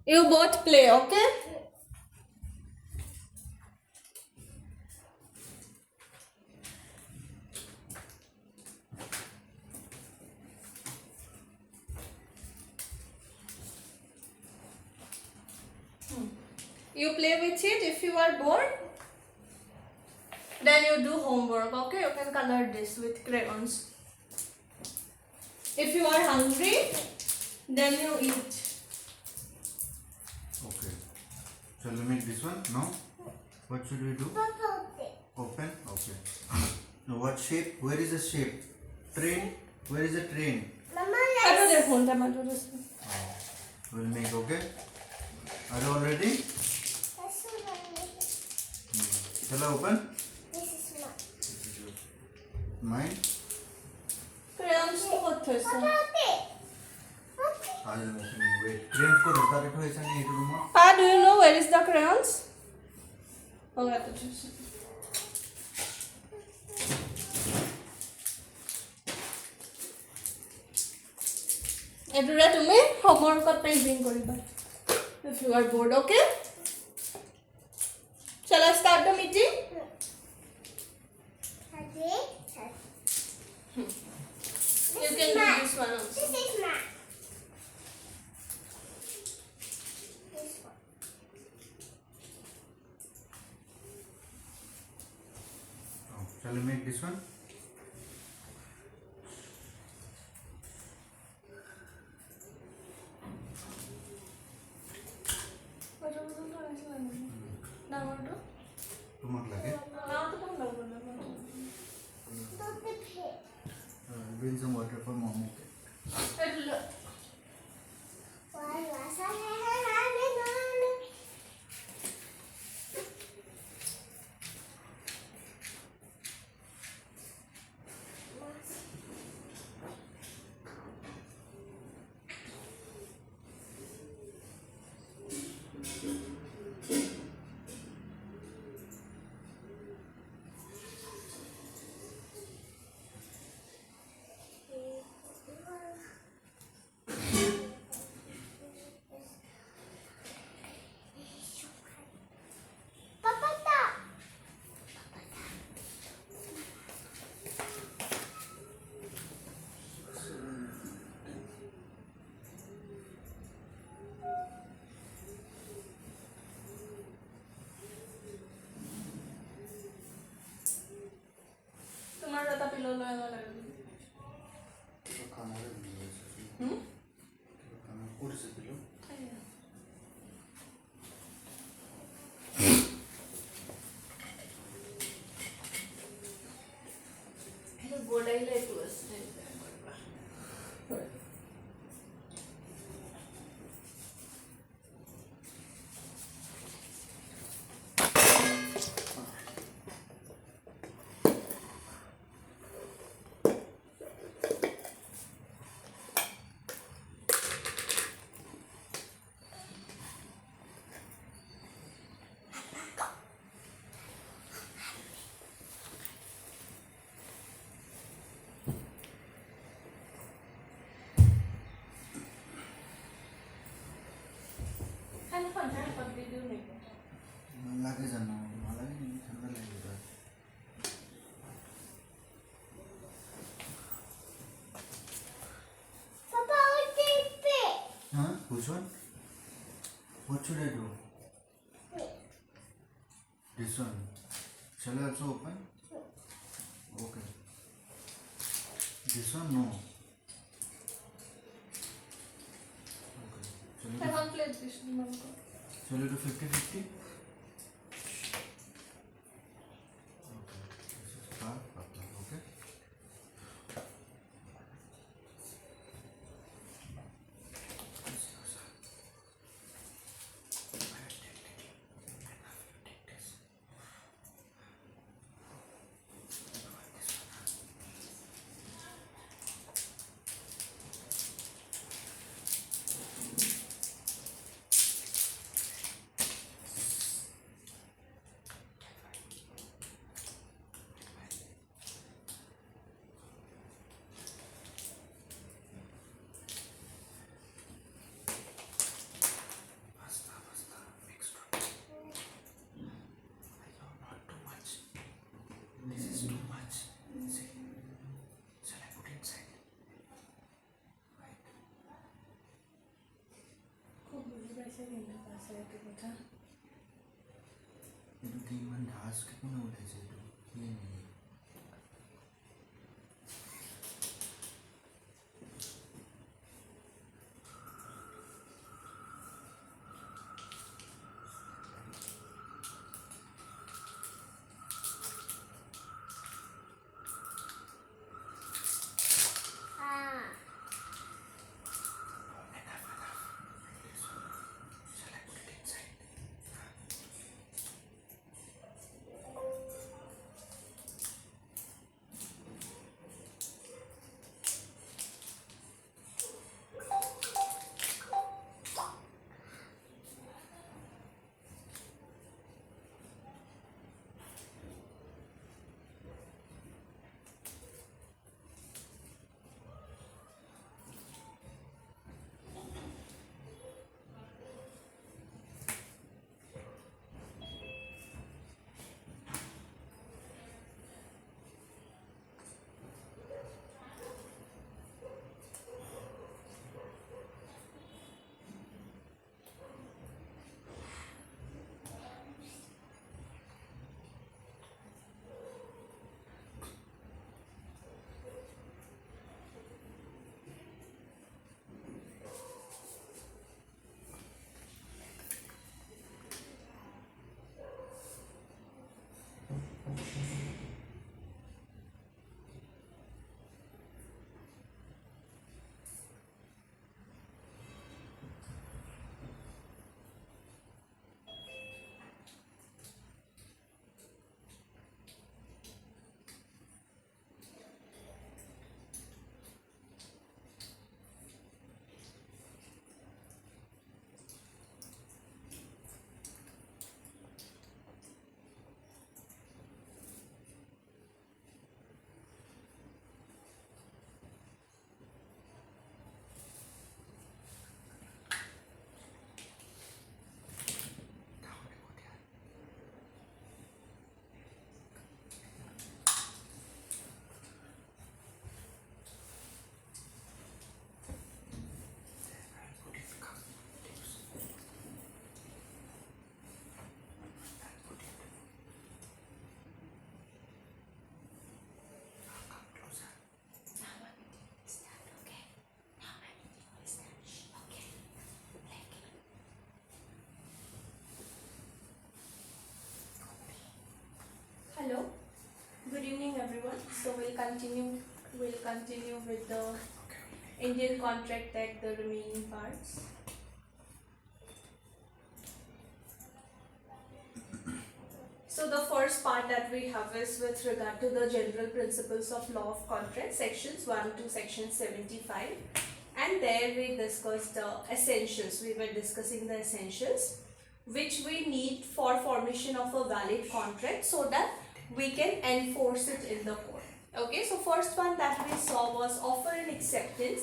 You both play, okay? You play with it. If you are bored, then you do homework, okay? You can color this with crayons. If you are hungry, then you eat. Okay. Shall we make this one? No? What should we do? Open? Okay. Now what shape? Where is the shape? Train? Where is the train? Another phone, tomato. We'll make, okay? Are you all ready? Shall I open? This is Mine? Crayons to what I am opening. Wait. Train ko rasta it hoye chani etu room. Pa, do you know where is the crayons? Okay, to choose. Edura tumi homework or painting koriba. If you are bored, okay? Shall I start the meeting? You can do this one also. This is mine. This one. Oh, shall we make this one? Tumak lage. Bring some water for mom. Okay. तुम्हारा तो pillow लो ऐसा लग लगे जाना मला नहीं ठंडा लगेगा हाँ which one what should I do this one shall I also open okay this one no okay shall I do 50-50 okay পাইছে কিন্তু পাইছে এইটো কথা এইটো কি ইমান ধাচকে কোনে উঠাইছে এইটো কি নেকি Ah. Shall I put it inside? Hello, good evening everyone. So we'll continue with the Indian Contract Act, the remaining parts. So the first part that we have is with regard to the general principles of law of contract, sections 1 to section 75, and there we discussed the essentials. We were discussing the essentials which we need for formation of a valid contract so that we can enforce it in the court. Okay, so first one that we saw was offer and acceptance,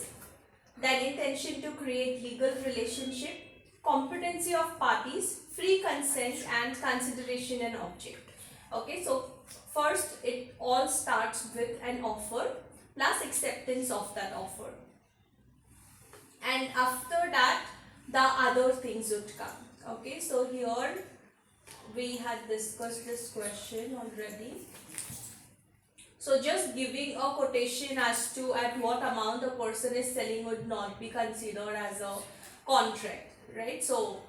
then intention to create legal relationship, competency of parties, free consent, and consideration and object. Okay, so first it all starts with an offer plus acceptance of that offer, and after that the other things would come. Okay, so here we had discussed this question already. So just giving a quotation as to at what amount a person is selling would not be considered as a contract, right? So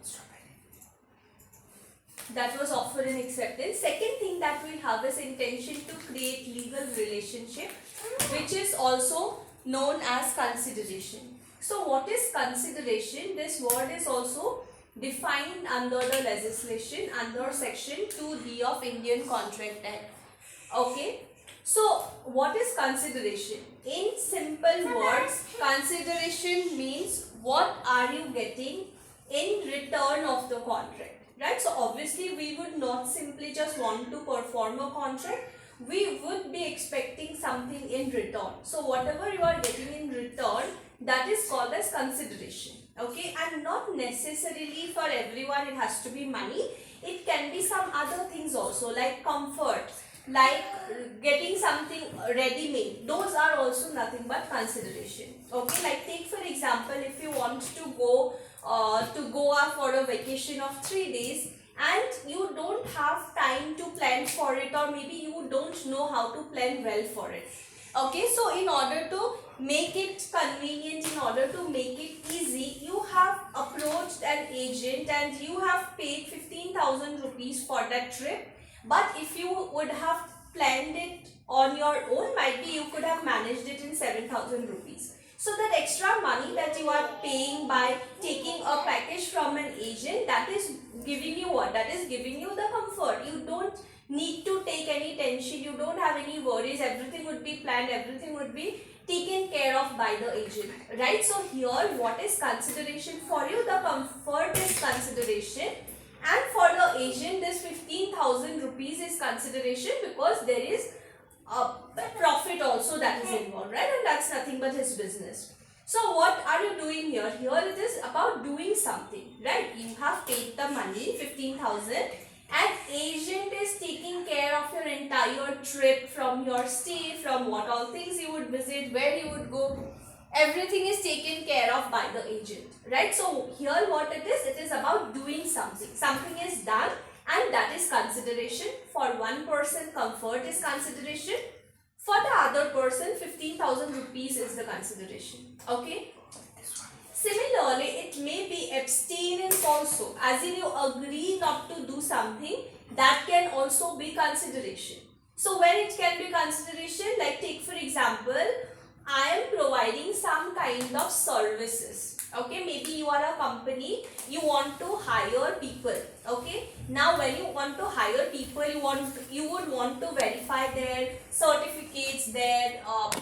that was offer and acceptance. Second thing that we have is intention to create legal relationship, which is also known as consideration. So what is consideration? This word is also defined under the legislation under section 2D of Indian Contract Act. Okay, so what is consideration? In simple words, consideration means what are you getting in return of the contract, right? So obviously we would not simply just want to perform a contract, we would be expecting something in return. So whatever you are getting in return, that is called as consideration. Okay, and not necessarily for everyone it has to be money. It can be some other things also, like comfort, like getting something ready-made. Those are also nothing but consideration. Okay, like take for example, if you want to go to Goa for a vacation of 3 days, and you don't have time to plan for it, or maybe you don't know how to plan well for it. Okay, so in order to make it convenient, in order to make it easy, you have approached an agent and you have paid 15,000 rupees for that trip. But if you would have planned it on your own, might be you could have managed it in 7,000 rupees. So that extra money that you are paying by taking a package from an agent, that is giving you what? That is giving you the comfort. You don't need to take any tension, you don't have any worries, everything would be planned, everything would be taken care of by the agent, right? So here what is consideration for you? The comfort is consideration, and for the agent this 15,000 rupees is consideration because there is a profit also that is involved, right? And that's nothing but his business. So what are you doing here? Here it is about doing something, right? You have paid the money, 15,000, and agent is taking care of your entire trip, from your stay, from what all things you would visit, where you would go. Everything is taken care of by the agent, right? So here what it is about doing something. Something is done, and that is consideration. For one person, comfort is consideration. For the other person, 15,000 rupees is the consideration. Okay. Similarly, it may be abstinence also, as in you agree not to do something, that can also be consideration. So when it can be consideration, like take for example, I am providing some kind of services. Okay, maybe you are a company, you want to hire people. Okay, now when you want to hire people, you would want to verify their certificates, their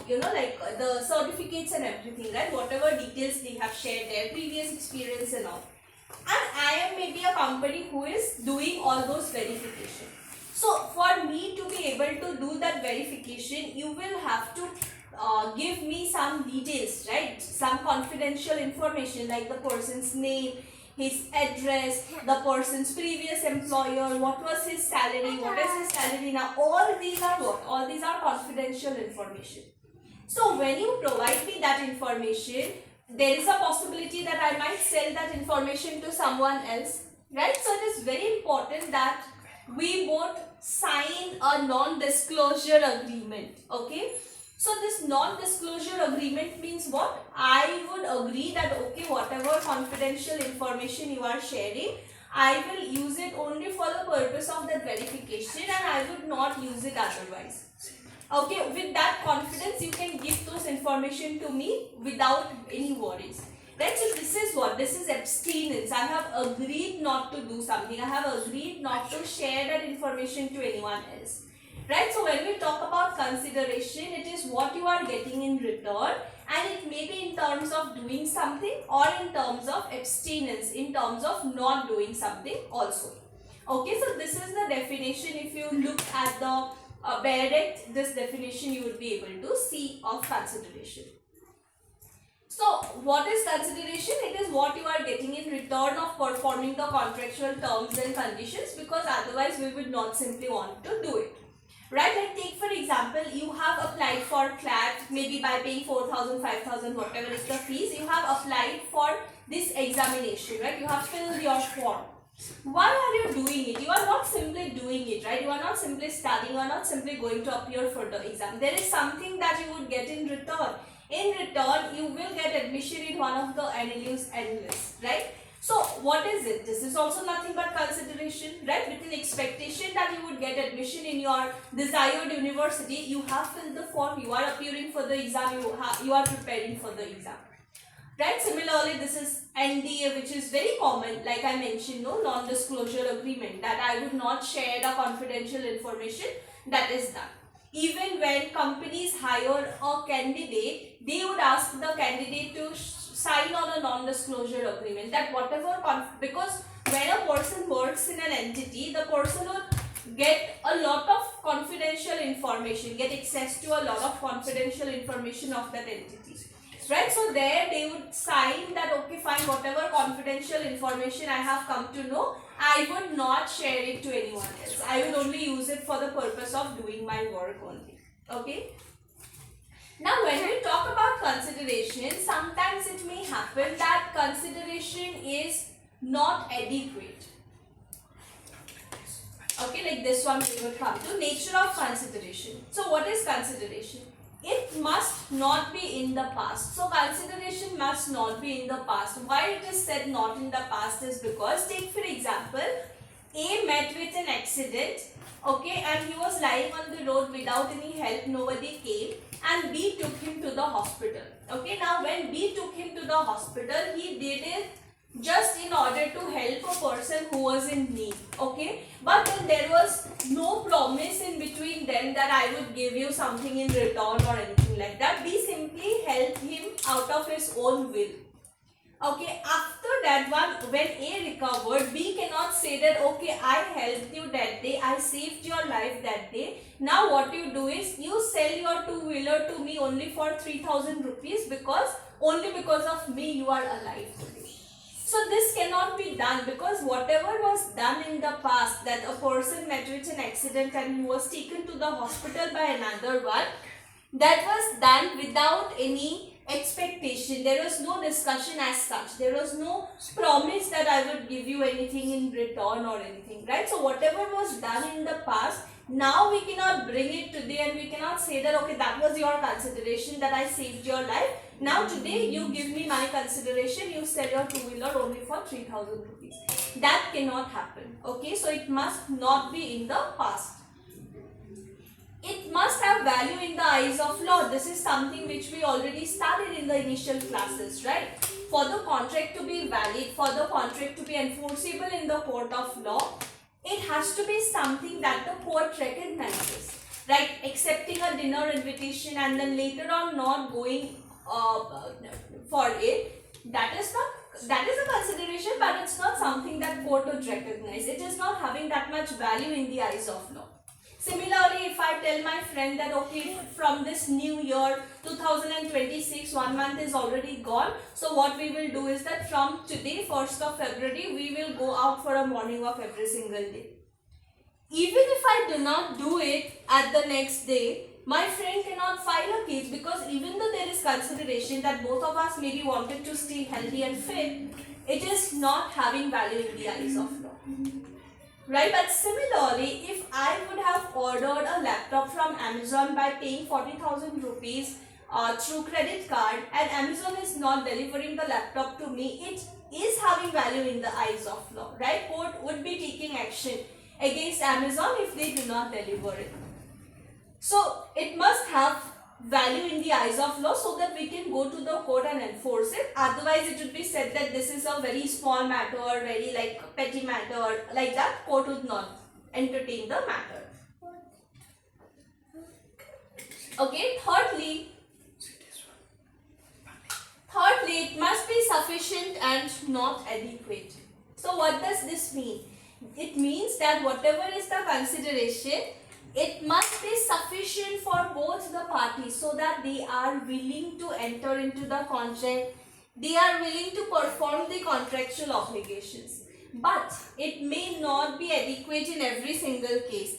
like the certificates and everything, right? Whatever details they have shared, their previous experience and all. And I am maybe a company who is doing all those verification. So for me to be able to do that verification, you will have to give me some details, right? Some confidential information like the person's name, his address, the person's previous employer, what was his salary, what is his salary now. All these are what? All these are confidential information. So when you provide me that information, there is a possibility that I might sell that information to someone else, right? So it is very important that we both sign a non-disclosure agreement. Okay. So this non-disclosure agreement means what? I would agree that okay, whatever confidential information you are sharing, I will use it only for the purpose of that verification, and I would not use it otherwise. Okay, with that confidence you can give those information to me without any worries. Right, so this is what? This is abstinence. I have agreed not to do something. I have agreed not to share that information to anyone else. Right, so when we talk about consideration, it is what you are getting in return, and it may be in terms of doing something or in terms of abstinence, in terms of not doing something also. Okay, so this is the definition. If you look at the direct, this definition you would be able to see of consideration. So what is consideration? It is what you are getting in return of performing the contractual terms and conditions, because otherwise we would not simply want to do it. Right, like take for example, you have applied for CLAT, maybe by paying 4,000, 5,000, whatever is the fees, you have applied for this examination, right? You have filled your form. Why are you doing it? You are not simply doing it, right? You are not simply studying, you are not simply going to appear for the exam. There is something that you would get in return. In return, you will get admission in one of the NLUs endless, right? So what is it? This is also nothing but consideration, right? With an expectation that you would get admission in your desired university, you have filled the form, you are appearing for the exam, you are preparing for the exam. Right? Similarly, this is NDA, which is very common, like I mentioned, no non-disclosure agreement, that I would not share the confidential information, that is done. Even when companies hire a candidate, they would ask the candidate to sign on a non-disclosure agreement, that whatever, because when a person works in an entity, the person will get a lot of confidential information, get access to a lot of confidential information of that entity. Right, so there they would sign that okay fine, whatever confidential information I have come to know, I would not share it to anyone else. I will only use it for the purpose of doing my work only. Okay. Now when we talk about consideration, sometimes it may happen that consideration is not adequate. Okay, like this one we will come to. Nature of consideration. So what is consideration? It must not be in the past. So consideration must not be in the past. Why it is said not in the past is because, take for example, A met with an accident, okay, and he was lying on the road without any help, nobody came, and B took him to the hospital. Okay, now when B took him to the hospital, he did it just in order to help a person who was in need. Okay, but then there was no promise in between them that I would give you something in return or anything like that. B simply helped him out of his own will. Okay, after that one, when A recovered, B cannot say that okay, I helped you that day, I saved your life that day. Now what you do is you sell your two-wheeler to me only for 3,000 rupees only because of me you are alive today. So this cannot be done, because whatever was done in the past, that a person met with an accident and he was taken to the hospital by another one, that was done without any expectation. There was no discussion as such. There was no promise that I would give you anything in return or anything, right? So whatever was done in the past, now we cannot bring it today and we cannot say that okay, that was your consideration, that I saved your life. Now today you give me my consideration, you sell your two-wheeler only for 3,000 rupees. That cannot happen. Okay, so it must not be in the past. It must have value in the eyes of law. This is something which we already started in the initial classes, right? For the contract to be valid, for the contract to be enforceable in the court of law, it has to be something that the court recognizes, right? Accepting a dinner invitation and then later on not going for it, that is a consideration, but it's not something that court would recognize. It is not having that much value in the eyes of law. Similarly, if I tell my friend that okay, from this new year 2026, 1 month is already gone, so what we will do is that from today, 1st of February, we will go out for a morning walk every single day. Even if I do not do it at the next day, my friend cannot file a case, because even though there is consideration that both of us maybe wanted to stay healthy and fit, it is not having value in the eyes of law. Right? But similarly, if I would have ordered a laptop from Amazon by paying 40,000 rupees through credit card, and Amazon is not delivering the laptop to me, it is having value in the eyes of law. Right? Court would be taking action against Amazon if they do not deliver it. So it must have value in the eyes of law so that we can go to the court and enforce it. Otherwise it would be said that this is a very small matter, or very like petty matter, like that. Court would not entertain the matter. Okay, thirdly, it must be sufficient and not adequate. So what does this mean? It means that whatever is the consideration, it must be sufficient for both the parties so that they are willing to enter into the contract, they are willing to perform the contractual obligations. But it may not be adequate in every single case.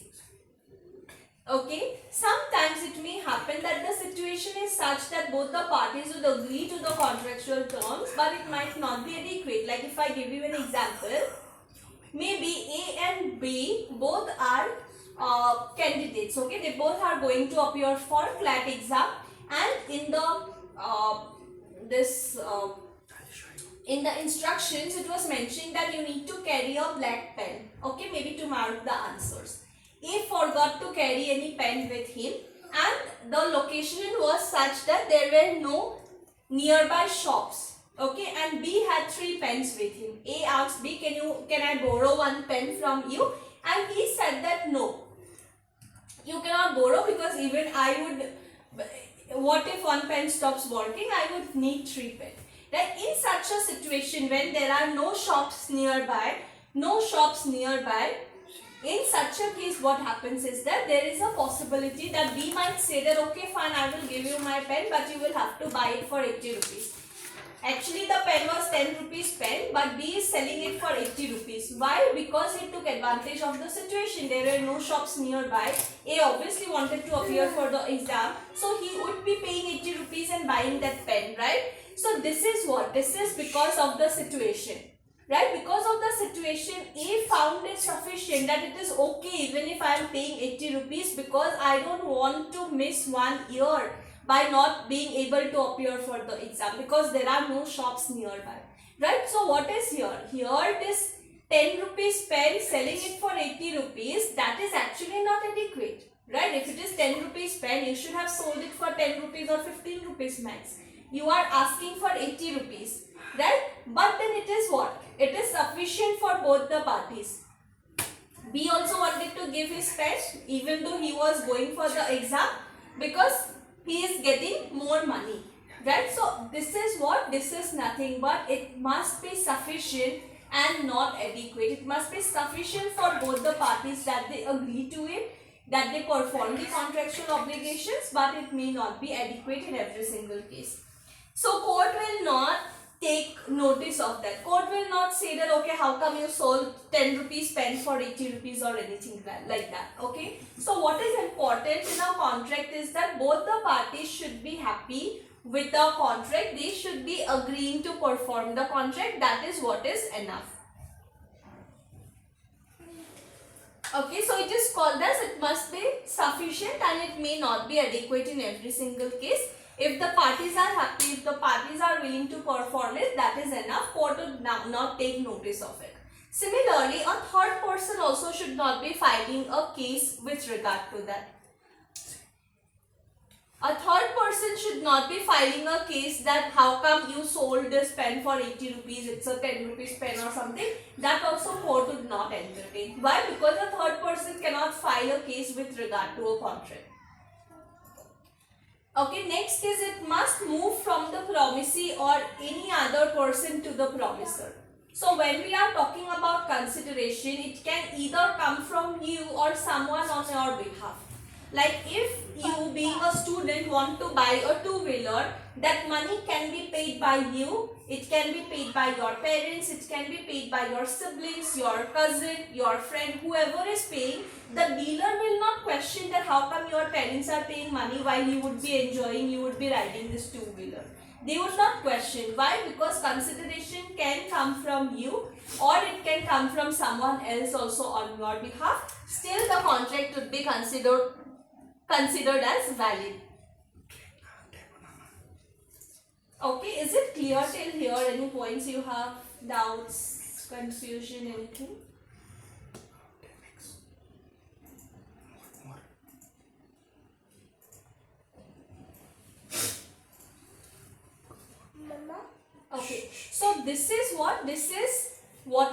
Okay, sometimes it may happen that the situation is such that both the parties would agree to the contractual terms, but it might not be adequate. Like if I give you an example, maybe A and B both are candidates. Okay, they both are going to appear for CLAT exam, and in the in the instructions it was mentioned that you need to carry a black pen, okay, maybe to mark the answers. A forgot to carry any pen with him, and the location was such that there were no nearby shops, okay, and B had 3 pens with him. A asked B, can I borrow one pen from you? And he said that no, you cannot borrow, because even I would, what if one pen stops working, I would need 3 pens. Right? In such a situation, when there are no shops nearby, in such a case what happens is that there is a possibility that B might say that okay fine, I will give you my pen, but you will have to buy it for 80 rupees. Actually, the pen was 10 rupees pen, but B is selling it for 80 rupees. Why? Because he took advantage of the situation. There were no shops nearby. A obviously wanted to appear for the exam, so he would be paying 80 rupees and buying that pen, right? So this is what? This is because of the situation. Right? Because of the situation, A found it sufficient that it is okay even if I am paying 80 rupees because I don't want to miss 1 year by not being able to appear for the exam because there are no shops nearby. Right? So what is here? Here this 10 rupees pen selling it for 80 rupees, that is actually not adequate. Right? If it is 10 rupees pen, you should have sold it for 10 rupees or 15 rupees max. You are asking for 80 rupees. Right? But then it is what? It is sufficient for both the parties. B also wanted to give his pen even though he was going for the exam because he is getting more money. Right? So this is what? This is nothing but it must be sufficient and not adequate. It must be sufficient for both the parties that they agree to it, that they perform the contractual obligations, but it may not be adequate in every single case. So court will not take notice of that. Court will not say that, okay, how come you sold 10 rupees pen for 80 rupees or anything like that. Okay. So what is important in a contract is that both the parties should be happy with the contract. They should be agreeing to perform the contract. That is what is enough. Okay, so it is called as it must be sufficient and it may not be adequate in every single case. If the parties are happy, if the parties are willing to perform it, that is enough. Court would not take notice of it. Similarly, a third person also should not be filing a case with regard to that. A third person should not be filing a case that how come you sold this pen for 80 rupees, it's a 10 rupees pen or something. That also court would not entertain. Why? Because a third person cannot file a case with regard to a contract. Okay, next is it must move from the promisee or any other person to the promisor. So when we are talking about consideration, it can either come from you or someone on your behalf. Like if you being a student want to buy a two-wheeler, that money can be paid by you, it can be paid by your parents, it can be paid by your siblings, your cousin, your friend, whoever is paying. The dealer will not question that how come your parents are paying money while you would be enjoying, you would be riding this two-wheeler. They would not question. Why? Because consideration can come from you or it can come from someone else also on your behalf. Still the contract would be considered as valid. Okay, is it clear till here? Any points you have? Doubts, confusion, anything? Mama? Okay, so this is what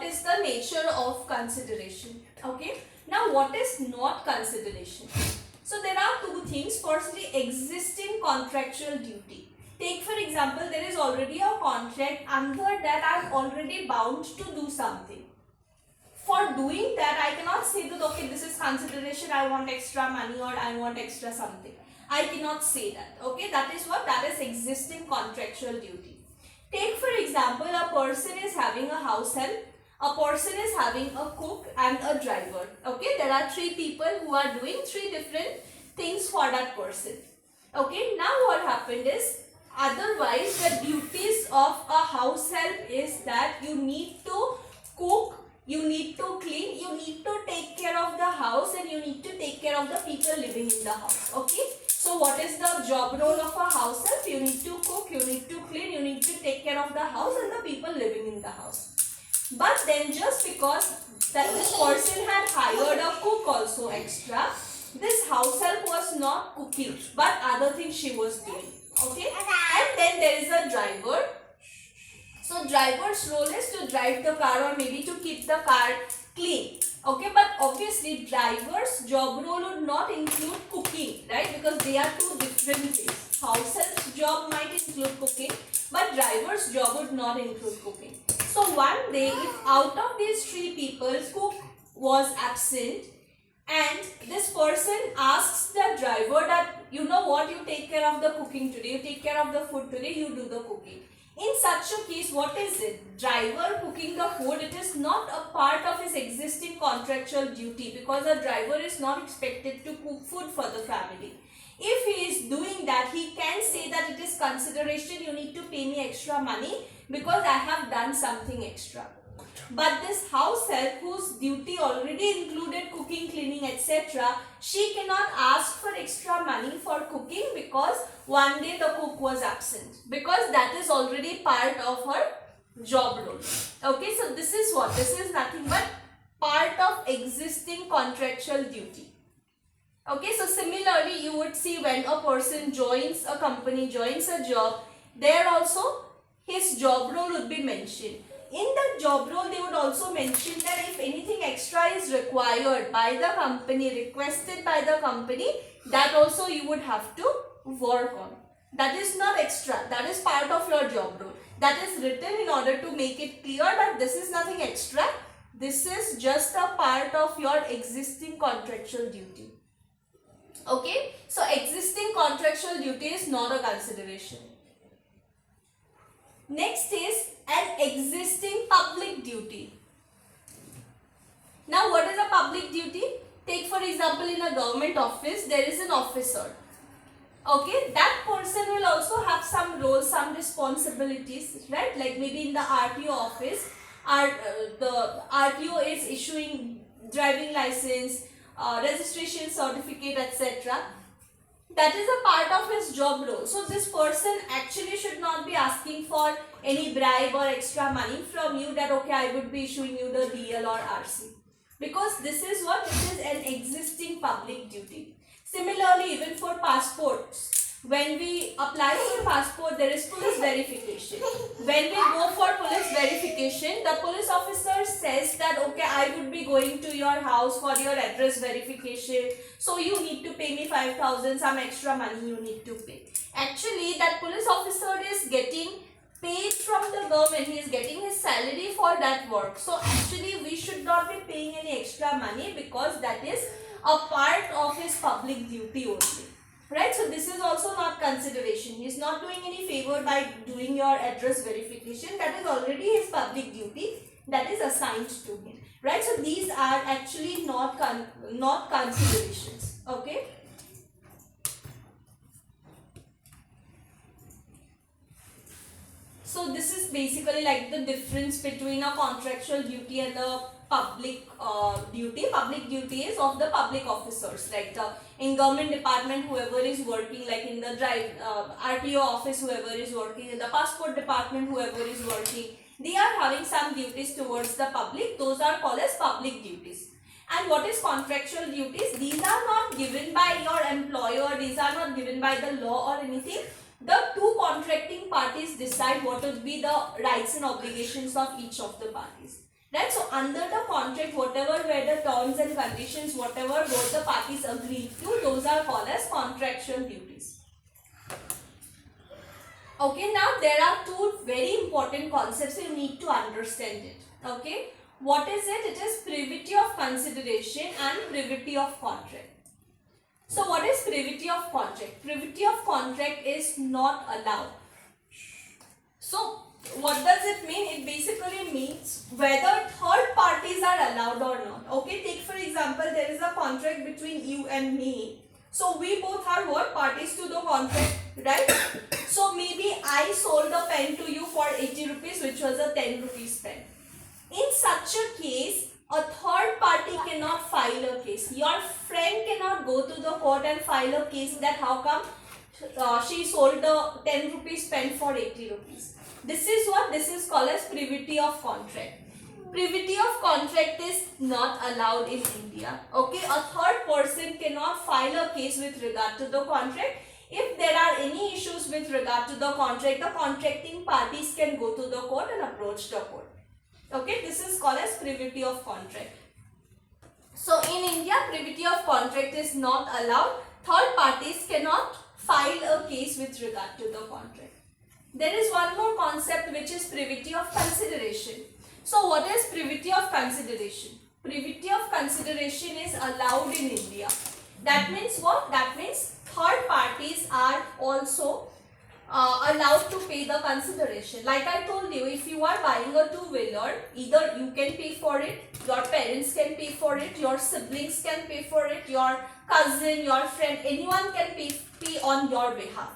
is the nature of consideration. Okay, now what is not consideration? So there are two things. Firstly, existing contractual duty. Take for example, there is already a contract, under that I am already bound to do something. For doing that, I cannot say that okay, this is consideration, I want extra money or I want extra something. I cannot say that. Okay, that is what? That is existing contractual duty. Take for example, a person is having a house help, a person is having a cook and a driver. Okay, there are three people who are doing three different things for that person. Okay, now what happened is, otherwise the duties of a house help is that you need to cook, you need to clean, you need to take care of the house and you need to take care of the people living in the house. Okay, so what is the job role of a house help? You need to cook, you need to clean, you need to take care of the house and the people living in the house. But then just because that this person had hired a cook also extra, this house help was not cooking but other things she was doing. Okay, and then there is a driver. So driver's role is to drive the car or maybe to keep the car clean. Okay, but obviously driver's job role would not include cooking, right? Because they are two different things. House help's job might include cooking, but driver's job would not include cooking. So one day, if out of these three people, cook was absent, and this person asks the driver that, you know what, you take care of the cooking today, you take care of the food today, you do the cooking. In such a case, what is it? Driver cooking the food, it is not a part of his existing contractual duty, because a driver is not expected to cook food for the family. If he is doing that, he can say that it is consideration, you need to pay me extra money because I have done something extra. But this house help, whose duty already included cooking, cleaning, etc., she cannot ask for extra money for cooking because one day the cook was absent, because that is already part of her job role. Okay, so this is what? This is nothing but part of existing contractual duty. Okay, so similarly you would see when a person joins a company, joins a job, there also his job role would be mentioned. In the job role, they would also mention that if anything extra is required by the company, requested by the company, that also you would have to work on. That is not extra, that is part of your job role. That is written in order to make it clear that this is nothing extra, this is just a part of your existing contractual duty. Okay, so existing contractual duty is not a consideration. Next is an existing public duty. Now, what is a public duty? Take for example, in a government office, there is an officer. Okay, that person will also have some roles, some responsibilities, right? Like maybe in the RTO office, the RTO is issuing driving license, registration certificate, etc. That is a part of his job role. So this person actually should not be asking for any bribe or extra money from you that okay, I would be issuing you the DL or RC. Because this is what? This is an existing public duty. Similarly, even for passports, when we apply for passport, there is police verification. When we go for police verification, the police officer says that okay, I would be going to your house for your address verification, so you need to pay me 5,000, some extra money you need to pay. Actually, that police officer is getting paid from the government, he is getting his salary for that work. So actually, we should not be paying any extra money because that is a part of his public duty only. Right, so this is also not consideration. He is not doing any favor by doing your address verification. That is already his public duty that is assigned to him. Right, so these are actually not considerations. Okay. So this is basically like the difference between a contractual duty and the public duty. Public duty is of the public officers, like in government department, whoever is working, like in the RTO office, whoever is working, in the passport department, whoever is working, they are having some duties towards the public. Those are called as public duties. And what is contractual duties? These are not given by your employer, these are not given by the law or anything. The two contracting parties decide what would be the rights and obligations of each of the parties. Right? So under the contract, whatever were the terms and conditions, whatever both the parties agreed to, those are called as contractual duties. Okay, now there are two very important concepts you need to understand it. Okay, what is it? It is privity of consideration and privity of contract. So what is privity of contract? Privity of contract is not allowed. So what does it mean? It basically means whether third parties are allowed or not. Okay, take for example, there is a contract between you and me. So we both are what? Parties to the contract, right? So maybe I sold a pen to you for 80 rupees, which was a 10 rupees pen. In such a case, a third party cannot file a case. Your friend cannot go to the court and file a case that how come she sold the 10 rupees pen for 80 rupees. This is what? This is called as privity of contract. Privity of contract is not allowed in India. Okay, a third person cannot file a case with regard to the contract. If there are any issues with regard to the contract, the contracting parties can go to the court and approach the court. Okay, this is called as privity of contract. So in India, privity of contract is not allowed. Third parties cannot file a case with regard to the contract. There is one more concept which is privity of consideration. So what is privity of consideration? Privity of consideration is allowed in India. That means what? That means third parties are also allowed to pay the consideration. Like I told you, if you are buying a two-wheeler, either you can pay for it, your parents can pay for it, your siblings can pay for it, your cousin, your friend, anyone can pay on your behalf.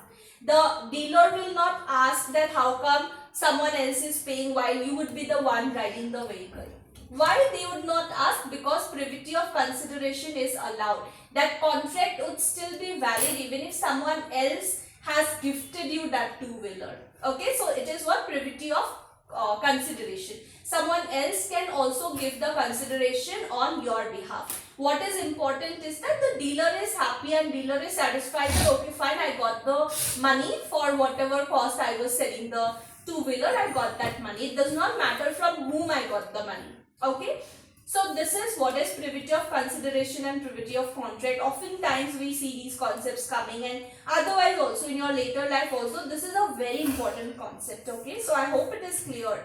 The dealer will not ask that how come someone else is paying while you would be the one riding the vehicle. Why they would not ask? Because privity of consideration is allowed. That contract would still be valid even if someone else has gifted you that two-wheeler. Okay, so it is what privity of consideration. Someone else can also give the consideration on your behalf. What is important is that the dealer is happy and dealer is satisfied that okay fine, I got the money for whatever cost I was selling the two-wheeler, I got that money. It does not matter from whom I got the money. Okay. So this is what is privity of consideration and privity of contract. Oftentimes we see these concepts coming, and otherwise also in your later life also this is a very important concept. Okay, so I hope it is clear.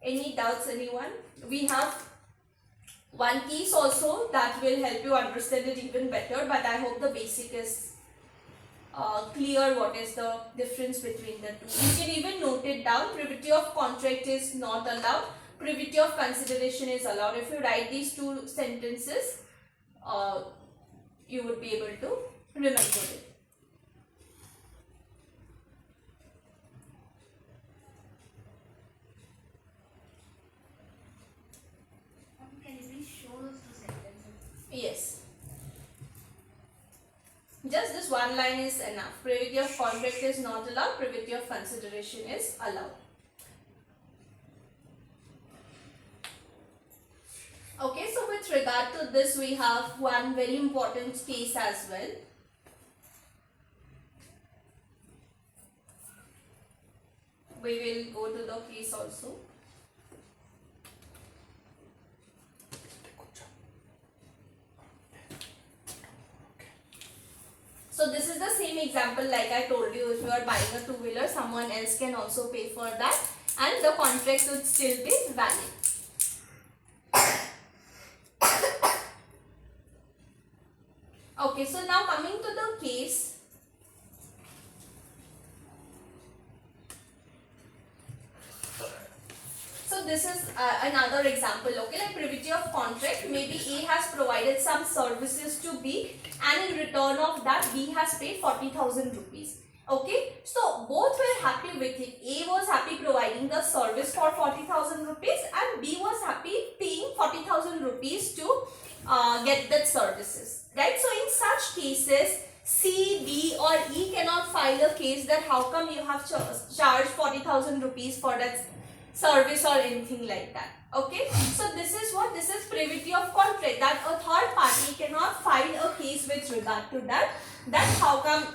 Any doubts anyone? We have one case also that will help you understand it even better, but I hope the basic is clear what is the difference between the two. You can even note it down. Privity of contract is not allowed. Privity of consideration is allowed. If you write these two sentences, you would be able to remember it. Can you please show those two sentences? Yes. Just this one line is enough. Privity of contract is not allowed. Privity of consideration is allowed. Okay, so with regard to this, we have one very important case as well. We will go to the case also. So this is the same example like I told you. If you are buying a two-wheeler, someone else can also pay for that and the contract would still be valid. Okay, so now coming to the case. So this is another example, okay, like privity of contract. Maybe A has provided some services to B and in return of that B has paid 40,000 rupees. Okay, so both were happy with it. A was happy providing the service for 40,000 rupees and B was happy paying 40,000 rupees to get that services. Right, so in such cases, C, D or E cannot file a case that how come you have charged 40,000 rupees for that service or anything like that. Okay, so this is what? This is privity of contract, that a third party cannot file a case with regard to that. That how come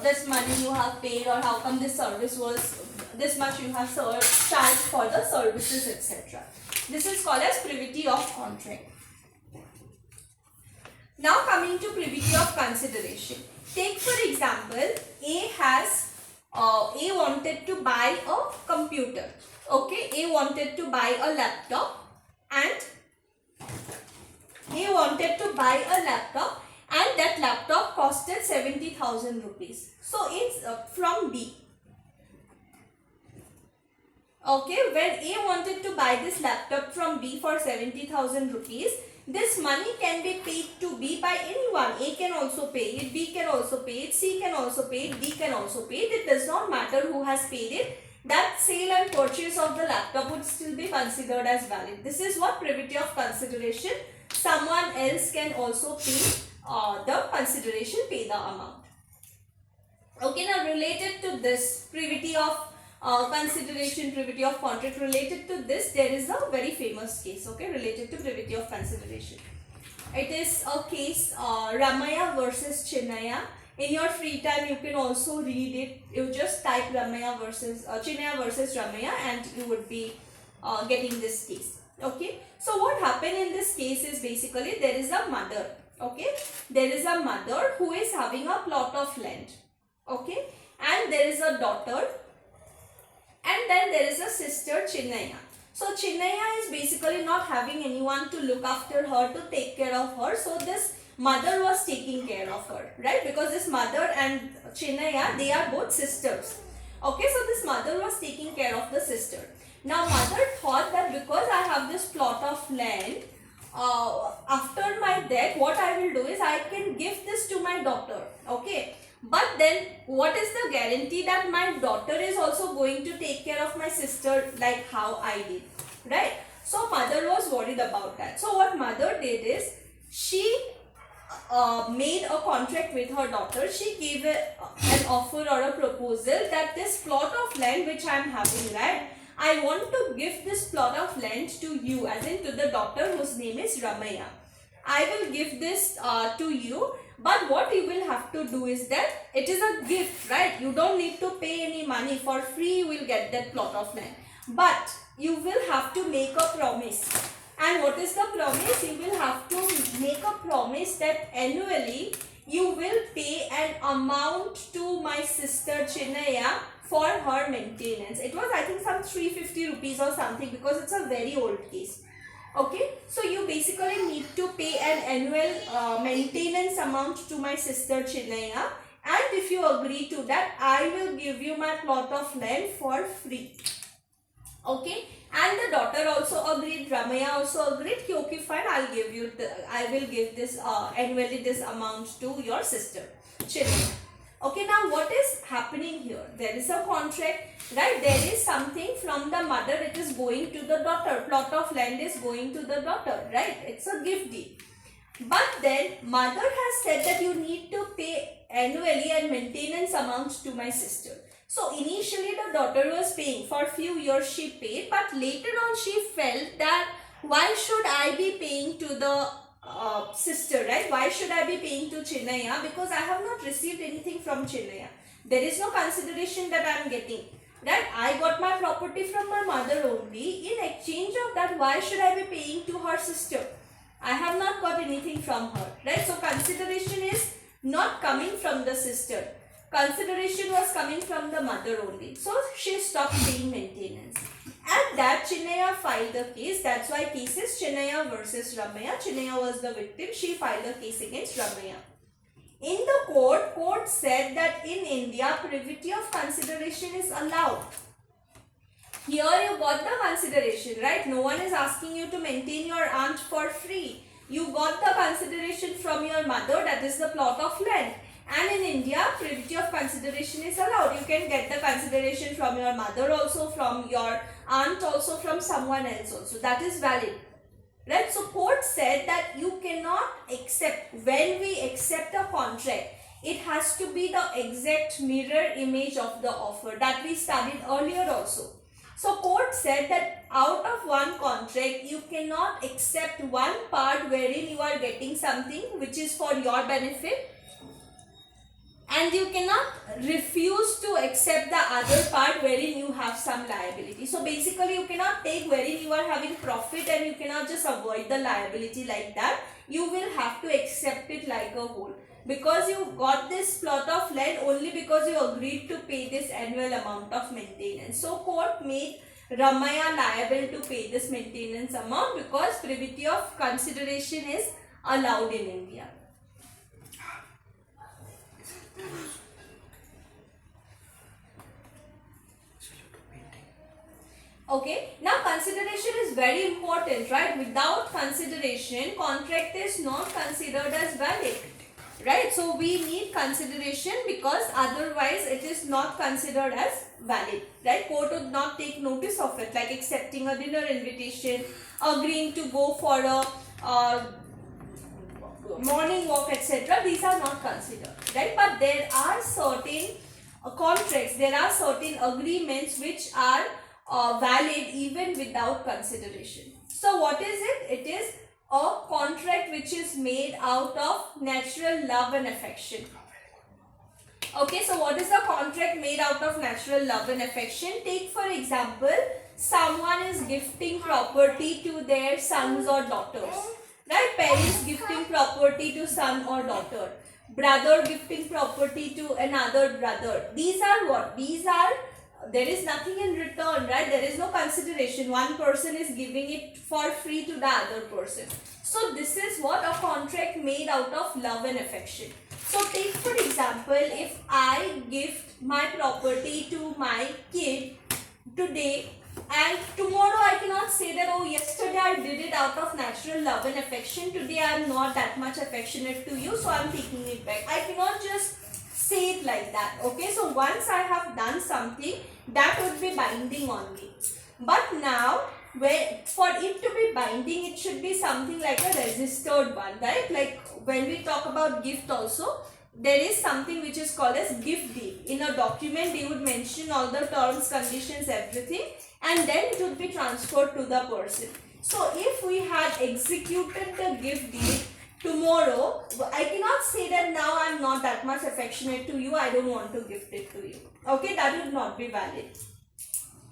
this money you have paid or how come this service was this much you have charged for the services, etc. This is called as privity of contract. Now coming to privity of consideration. Take for example, A wanted to buy a computer. Okay, A wanted to buy a laptop and that laptop costed 70,000 rupees. So it's from B. Okay, when A wanted to buy this laptop from B for 70,000 rupees, this money can be paid to B by anyone. A can also pay it, B can also pay it, C can also pay it, D can also pay it. It does not matter who has paid it. That sale and purchase of the laptop would still be considered as valid. This is what privity of consideration. Someone else can also pay the consideration, pay the amount. Okay, now related to this, privity of consideration, privity of contract, related to this, there is a very famous case, okay, related to privity of consideration. It is a case Ramaiah versus Chinnaiah. In your free time, you can also read it. You just type Ramaiah versus Chinnaiah versus Ramaiah and you would be getting this case. Okay, so what happened in this case is basically there is a mother. Okay, there is a mother who is having a plot of land. Okay, and there is a daughter. And then there is a sister, Chinnaiah. So Chinnaiah is basically not having anyone to look after her, to take care of her. So this mother was taking care of her, right? Because this mother and Chinnaiah, they are both sisters. Okay, so this mother was taking care of the sister. Now mother thought that because I have this plot of land, after my death, what I will do is I can give this to my daughter. Okay, but then what is the guarantee that my daughter is also going to take care of my sister like how I did, right? So mother was worried about that. So what mother did is she made a contract with her daughter. She gave an offer or a proposal that this plot of land which I am having, right, I want to give this plot of land to you, as in to the daughter whose name is Ramaya. I will give this to you, but what you will have to do is that it is a gift, right? You don't need to pay any money. For free you will get that plot of land, but you will have to make a promise. And what is the promise? You will have to make a promise that annually you will pay an amount to my sister Chinnaya for her maintenance. It was, I think, some 350 rupees or something, because it's a very old case. Okay, so you basically need to pay an annual maintenance amount to my sister Chinnaya, and if you agree to that, I will give you my plot of land for free. Okay, and the daughter also agreed, Ramaya also agreed, okay fine, I will give this annually this amount to your sister Chinnaya. Okay, now what is happening here? There is a contract, right? There is something from the mother, it is going to the daughter. Plot of land is going to the daughter, right? It's a gift deed. But then mother has said that you need to pay annually and maintenance amounts to my sister. So initially the daughter was paying, for few years she paid, but later on she felt that why should I be paying to the sister, right? Why should I be paying to Chinnaya? Because I have not received anything from Chinnaya. There is no consideration that I am getting, right? I got my property from my mother only. In exchange of that, why should I be paying to her sister? I have not got anything from her, right? So consideration is not coming from the sister. Consideration was coming from the mother only. So she stopped paying maintenance. At that, Chinnaya filed the case. That's why case is Chinnaya versus Ramaya. Chinnaya was the victim. She filed a case against Ramaya. In the court said that in India, privity of consideration is allowed. Here you got the consideration, right? No one is asking you to maintain your aunt for free. You got the consideration from your mother, that is the plot of land. And in India, privity of consideration is allowed. You can get the consideration from your mother also, from your aunt also, from someone else also. That is valid. Right? So court said that you cannot accept, when we accept a contract, it has to be the exact mirror image of the offer that we studied earlier also. So court said that out of one contract, you cannot accept one part wherein you are getting something which is for your benefit, and you cannot refuse to accept the other part wherein you have some liability. So basically you cannot take wherein you are having profit and you cannot just avoid the liability like that. You will have to accept it like a whole. Because you got this plot of land only because you agreed to pay this annual amount of maintenance. So court made Ramaya liable to pay this maintenance amount because privity of consideration is allowed in India. Okay, now consideration is very important, right? Without consideration, contract is not considered as valid, right? So we need consideration because otherwise it is not considered as valid, right? Court would not take notice of it, like accepting a dinner invitation, agreeing to go for a morning walk, etc. These are not considered, right? But there are certain contracts, there are certain agreements which are valid even without consideration. So what is it? It is a contract which is made out of natural love and affection. Okay, so what is a contract made out of natural love and affection? Take for example, someone is gifting property to their sons or daughters, right? Parents gifting property to son or daughter, brother gifting property to another brother. These are what? These are, there is nothing in return, right? There is no consideration. One person is giving it for free to the other person. So this is what a contract made out of love and affection. So take for example, if I gift my property to my kid today, and tomorrow I cannot say that, oh, yesterday I did it out of natural love and affection, today I am not that much affectionate to you, so I am taking it back. I cannot just say it like that. Okay, so once I have done something, that would be binding on me. But now, for it to be binding, it should be something like a registered one, right? Like when we talk about gift also, there is something which is called as gift deed. In a document, they would mention all the terms, conditions, everything, and then it would be transferred to the person. So if we had executed the gift deed tomorrow, I cannot say that now I am not that much affectionate to you, I don't want to gift it to you. Okay, that would not be valid.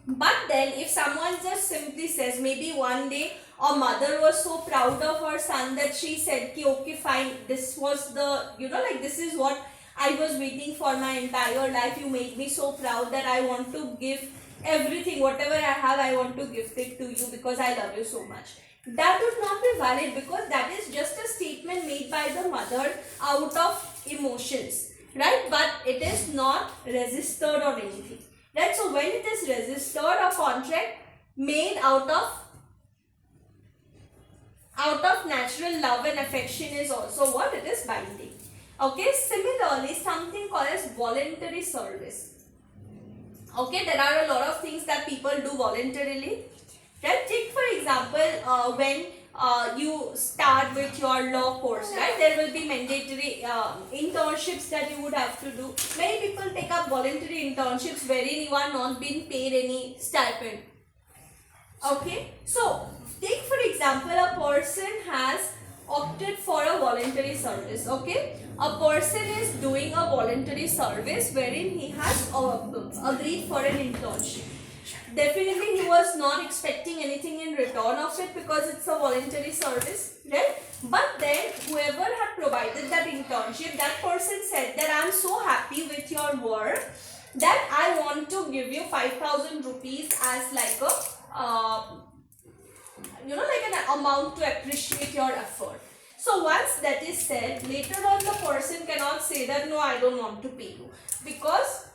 But then if someone just simply says, maybe one day a mother was so proud of her son that she said, okay fine, this was the, like this is what I was waiting for my entire life, you made me so proud that I want to give everything, whatever I have, I want to gift it to you because I love you so much. That would not be valid, because that is just a statement made by the mother out of emotions, right? But it is not registered or anything. Right, so when it is registered, a contract made out of natural love and affection is also what? It is binding. Okay, similarly, something called as voluntary service. Okay, there are a lot of things that people do voluntarily. Right, take for example, when you start with your law course, right, there will be mandatory internships that you would have to do. Many people take up voluntary internships wherein you are not being paid any stipend. Okay, so take for example, a person has opted for a voluntary service. Okay, a person is doing a voluntary service wherein he has agreed for an internship. Definitely he was not expecting anything in return of it because it's a voluntary service, right? But then whoever had provided that internship, that person said that I am so happy with your work that I want to give you 5,000 rupees as like a like an amount to appreciate your effort. So once that is said, later on the person cannot say that no, I don't want to pay you, because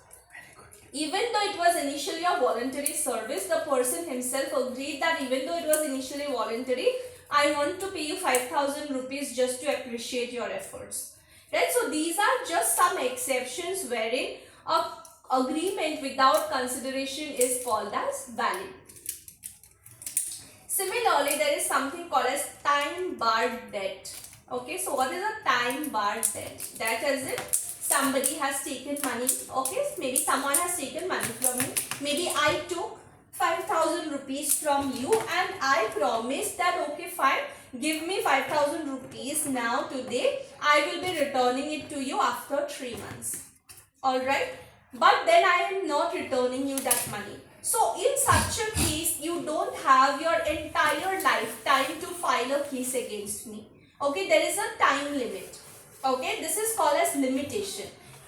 even though it was initially a voluntary service, the person himself agreed that even though it was initially voluntary, I want to pay you 5,000 rupees just to appreciate your efforts. Right? So these are just some exceptions wherein a agreement without consideration is called as valid. Similarly, there is something called as time barred debt. Okay, so what is a time barred debt? That is it. Somebody has taken money, okay, maybe someone has taken money from me, maybe I took 5,000 rupees from you and I promised that, okay fine, give me 5,000 rupees now today, I will be returning it to you after 3 months, alright, but then I am not returning you that money. So in such a case, you don't have your entire lifetime to file a case against me, okay, there is a time limit. Okay, this is called as limitation.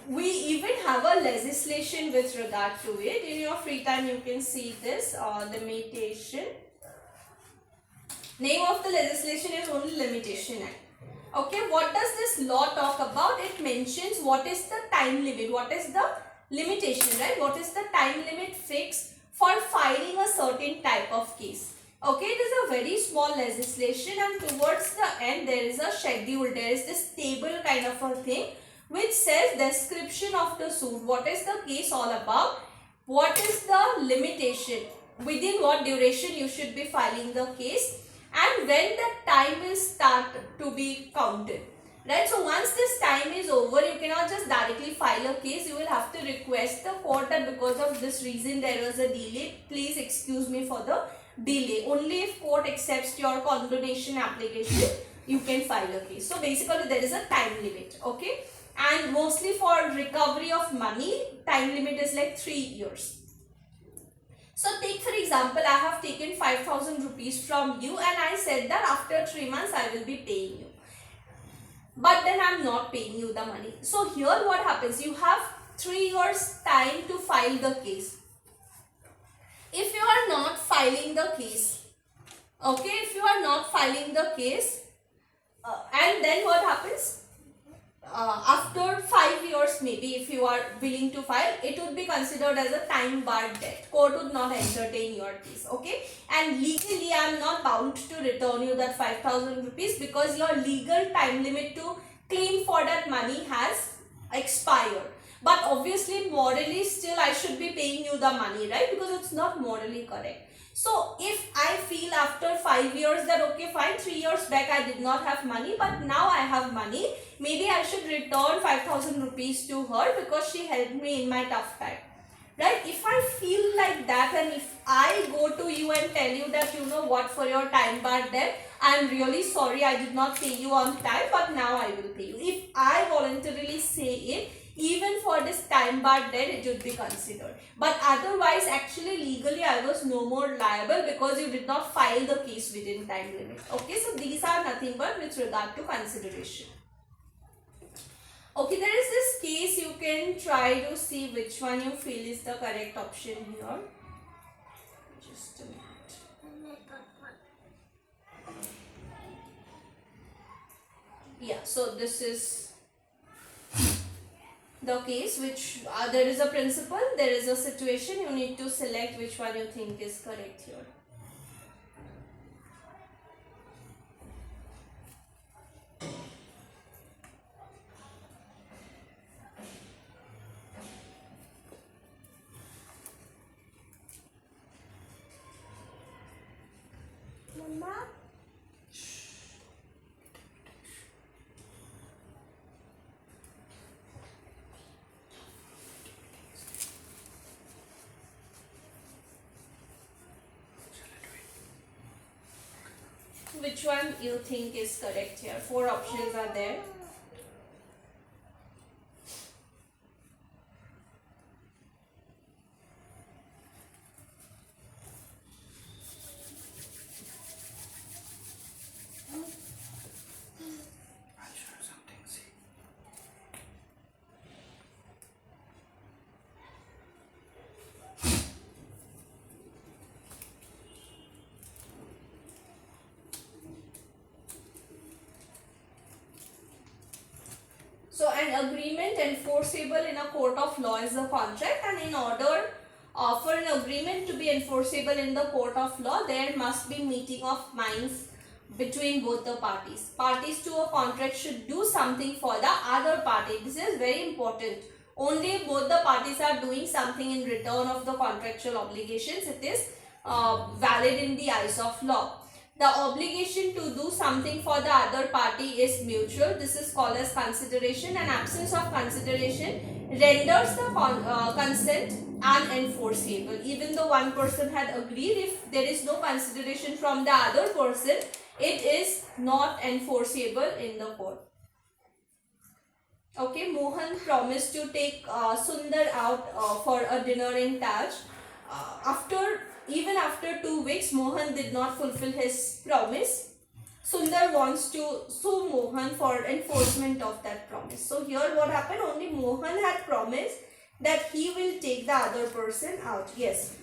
We even have a legislation with regard to it. In your free time, you can see this limitation. Name of the legislation is only Limitation Act. Okay, what does this law talk about? It mentions what is the time limit, what is the limitation, right? What is the time limit fixed for filing a certain type of case. Okay, it is a very small legislation, and towards the end there is a schedule, there is this table kind of a thing which says description of the suit, what is the case all about, what is the limitation, within what duration you should be filing the case, and when the time will start to be counted. Right, so once this time is over, you cannot just directly file a case, you will have to request the court that because of this reason there was a delay, please excuse me for the delay. Only if court accepts your condonation application, you can file a case. So basically there is a time limit, okay, and mostly for recovery of money, time limit is like 3 years. So take for example, I have taken 5,000 rupees from you and I said that after 3 months I will be paying you. But then I am not paying you the money. So here what happens? You have 3 years time to file the case. If you are not filing the case, okay, if you are not filing the case, and then what happens? after 5 years, maybe if you are willing to file, it would be considered as a time barred debt. Court would not entertain your case. Okay, and legally I am not bound to return you that 5,000 rupees because your legal time limit to claim for that money has expired. But obviously morally still I should be paying you the money, right? Because it's not morally correct. So if I feel after 5 years that okay fine, 3 years back I did not have money but now I have money, maybe I should return 5,000 rupees to her because she helped me in my tough time. Right? If I feel like that and if I go to you and tell you that you know what, for your time bar debt, I am really sorry I did not pay you on time but now I will pay you. If I voluntarily say it, even for this time bar debt it would be considered. But otherwise actually legally I was no more liable because you did not file the case within time limit. Okay, so these are nothing but with regard to consideration. Okay, there is this case, you can try to see which one you feel is the correct option here. Just a minute. Yeah, so this is the case which there is a principle, there is a situation, you need to select which one you think is correct here. Mama? Which one you think is correct here? 4 options are there. I'll show you something. See. So an agreement enforceable in a court of law is a contract, and in order for an agreement to be enforceable in the court of law, there must be meeting of minds between both the parties. Parties to a contract should do something for the other party. This is very important. Only both the parties are doing something in return of the contractual obligations, it is valid in the eyes of law. The obligation to do something for the other party is mutual. This is called as consideration, and absence of consideration renders the consent unenforceable. Even though one person had agreed, if there is no consideration from the other person, it is not enforceable in the court. Okay, Mohan promised to take Sundar out for a dinner in Taj. Even after 2 weeks, Mohan did not fulfill his promise. Sundar wants to sue Mohan for enforcement of that promise. So here what happened? Only Mohan had promised that he will take the other person out. Yes.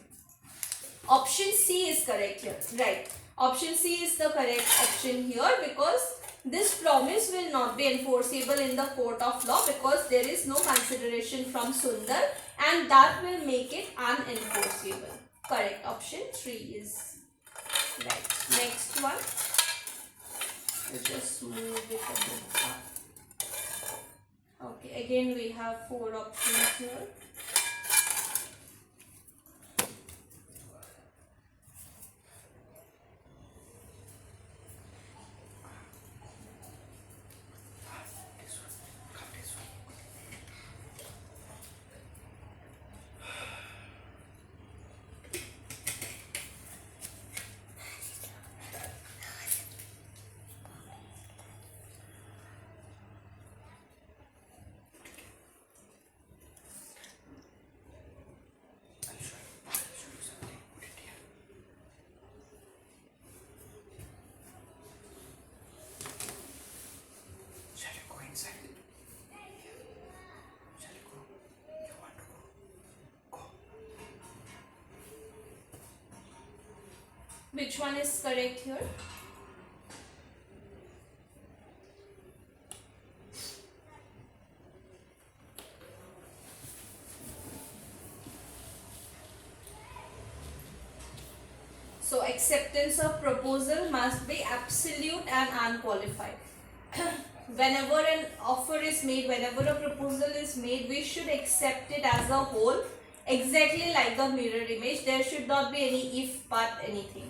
Option C is correct here. Right. Option C is the correct option here because this promise will not be enforceable in the court of law because there is no consideration from Sundar, and that will make it unenforceable. Correct option 3 is right. Next one. Let's just move it a bit up. Okay, again we have 4 options here. Which one is correct here? So acceptance of proposal must be absolute and unqualified. Whenever an offer is made, whenever a proposal is made, we should accept it as a whole, exactly like the mirror image. There should not be any if, but, anything.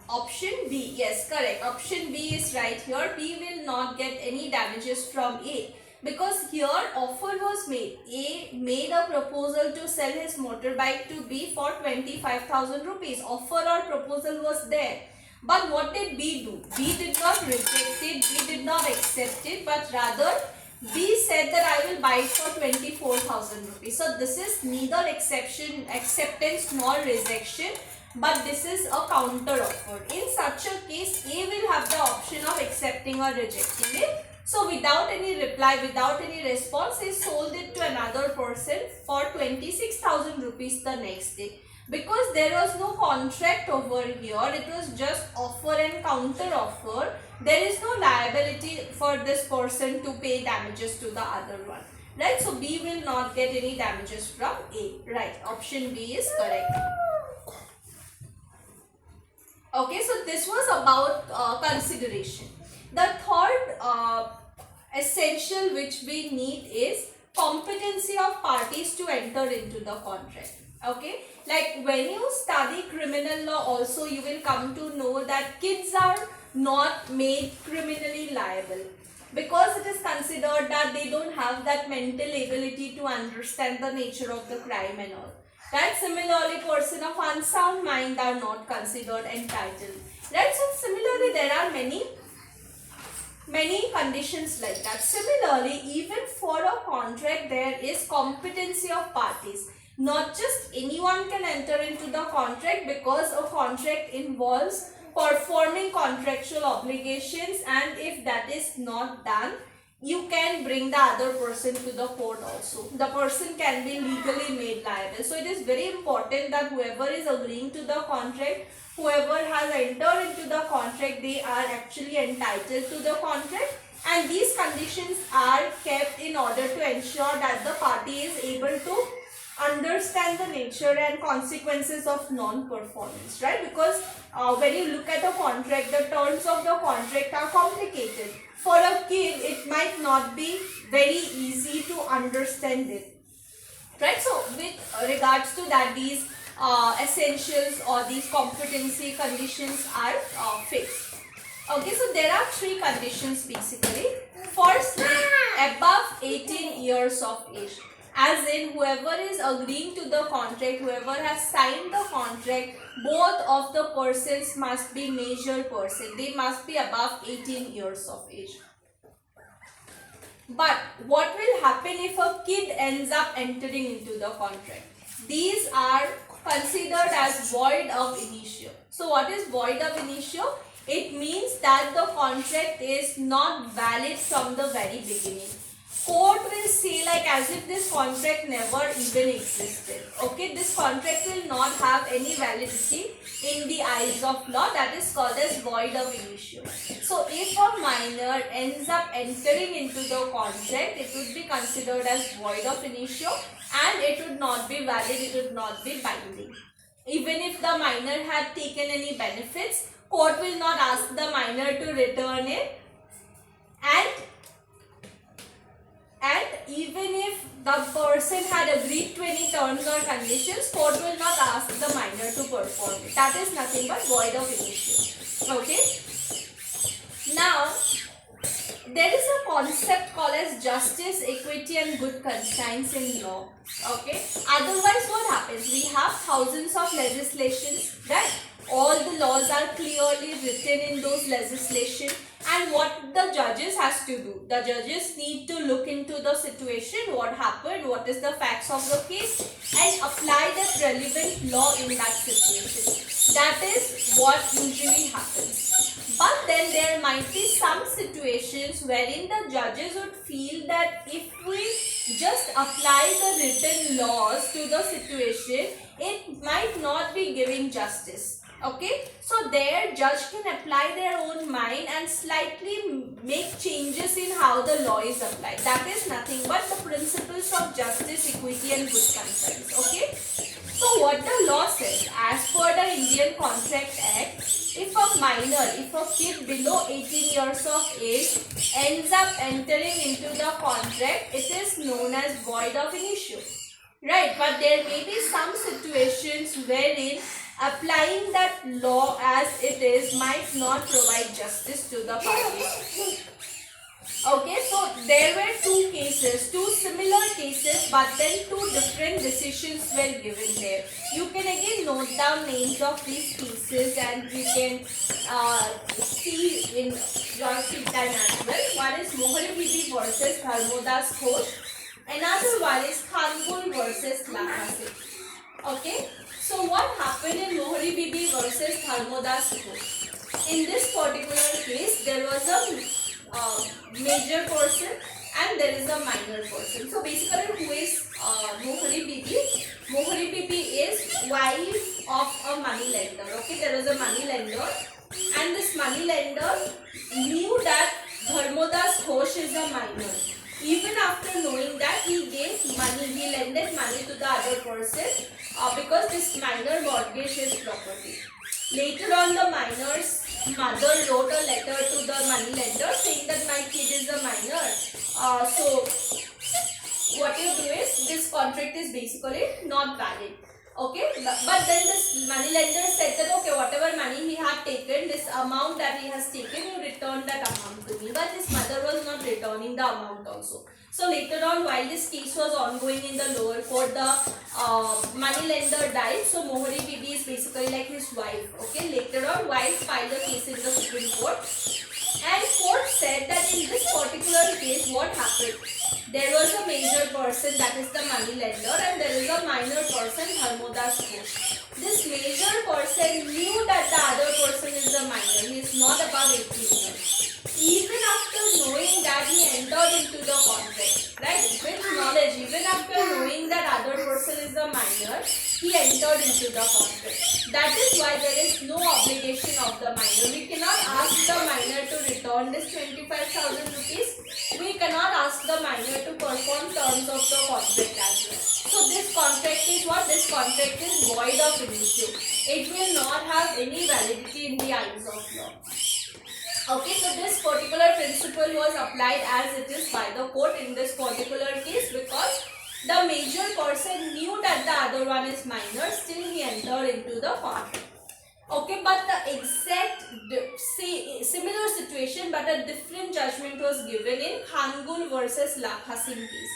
Option B, yes, correct. Option B is right here. B will not get any damages from A, because here offer was made. A made a proposal to sell his motorbike to B for 25,000 rupees. Offer or proposal was there. But what did B do? B did not reject it. B did not accept it. But rather, B said that I will buy it for 24,000 rupees. So this is neither acceptance nor rejection, but this is a counter offer. In such a case, A will have the option of accepting or rejecting it. So without any reply, without any response, he sold it to another person for 26,000 rupees the next day. Because there was no contract over here, it was just offer and counter offer. There is no liability for this person to pay damages to the other one. Right? So B will not get any damages from A. Right. Option B is correct. Okay, so this was about consideration. The third essential which we need is competency of parties to enter into the contract. Okay, like when you study criminal law also, you will come to know that kids are not made criminally liable, because it is considered that they don't have that mental ability to understand the nature of the crime and all. Right? Similarly, person of unsound mind are not considered entitled. Right? So similarly, there are many conditions like that. Similarly, even for a contract, there is competency of parties. Not just anyone can enter into the contract, because a contract involves performing contractual obligations, and if that is not done, you can bring the other person to the court also. The person can be legally made liable. So it is very important that whoever is agreeing to the contract, whoever has entered into the contract, they are actually entitled to the contract, and these conditions are kept in order to ensure that the party is able to understand the nature and consequences of non-performance, right? Because when you look at a contract, the terms of the contract are complicated. For a kid, it might not be very easy to understand it, right? So with regards to that, these essentials or these competency conditions are fixed. Okay, so there are three conditions basically. Firstly, above 18 years of age. As in, whoever is agreeing to the contract, whoever has signed the contract, both of the persons must be major person. They must be above 18 years of age. But what will happen if a kid ends up entering into the contract? These are considered as void ab initio. So what is void ab initio? It means that the contract is not valid from the very beginning. Court will say like as if this contract never even existed. Okay, this contract will not have any validity in the eyes of law. That is called as void ab initio. So if a minor ends up entering into the contract, it would be considered as void ab initio, and it would not be valid, it would not be binding. Even if the minor had taken any benefits, court will not ask the minor to return it, and even if the person had agreed to any terms or conditions, court will not ask the minor to perform it. That is nothing but void ab initio. Okay. Now, there is a concept called as justice, equity and good conscience in law. Okay. Otherwise, what happens? We have thousands of legislations, right? All the laws are clearly written in those legislation, and what the judges has to do? The judges need to look into the situation, what happened, what is the facts of the case, and apply the relevant law in that situation. That is what usually happens. But then there might be some situations wherein the judges would feel that if we just apply the written laws to the situation, it might not be giving justice. Okay, so their judge can apply their own mind and slightly make changes in how the law is applied. That is nothing but the principles of justice, equity and good conscience. Okay, So what the law says, as per the Indian Contract Act, if a minor, if a kid below 18 years of age ends up entering into the contract, it is known as void of initio. Right, but there may be some situations wherein applying that law as it is might not provide justice to the parties. Okay, so there were two cases, two similar cases, but then two different decisions were given there. You can again note down names of these cases and we can see in your free time as well. One is Mohari Bibi versus Dharmodas Ghosh. Another one is Khangul versus Lakha Singh. Okay, so what happened in Mohari Bibi versus Dharmodas Ghosh? In this particular case, there was a major person and there is a minor person. So basically, who is Mohari Bibi? Mohari Bibi is wife of a money lender. Okay, there was a money lender, and this money lender knew that Dharmodas Ghosh is a minor. Even after knowing that, he gave money, he lended money to the other person because this minor mortgaged his property. Later on, the minor's mother wrote a letter to the money lender saying that my kid is a minor. So what you do is, this contract is basically not valid. Okay, but then this money lender said that okay, whatever money he had taken, this amount that he has taken, you return that amount to me. But his mother was not returning the amount also. So later on, while this case was ongoing in the lower court, the money lender died. So Mohari Bibi is basically like his wife. Okay, later on, wife filed a case in the Supreme Court, and court said that in this particular case, what happened? There was a major person, that is the money lender, and there is a minor person, Dharmodas Ghosh. This major person knew that the other person is a minor. He is not above 18 years. Even after knowing that, he entered into the contract, right? With knowledge, even after knowing that other person is a minor, he entered into the contract. That is why there is no obligation of the minor. We cannot ask the minor to return this 25,000 rupees. We cannot ask the minor to perform terms of the contract as well. So this contract is what? This contract is void of initio. It will not have any validity in the eyes of law. Okay, so this particular principle was applied as it is by the court in this particular case because the major person knew that the other one is minor, still he entered into the contract. Okay, but the exact similar situation but a different judgment was given in Khangul versus Lakha Singh case.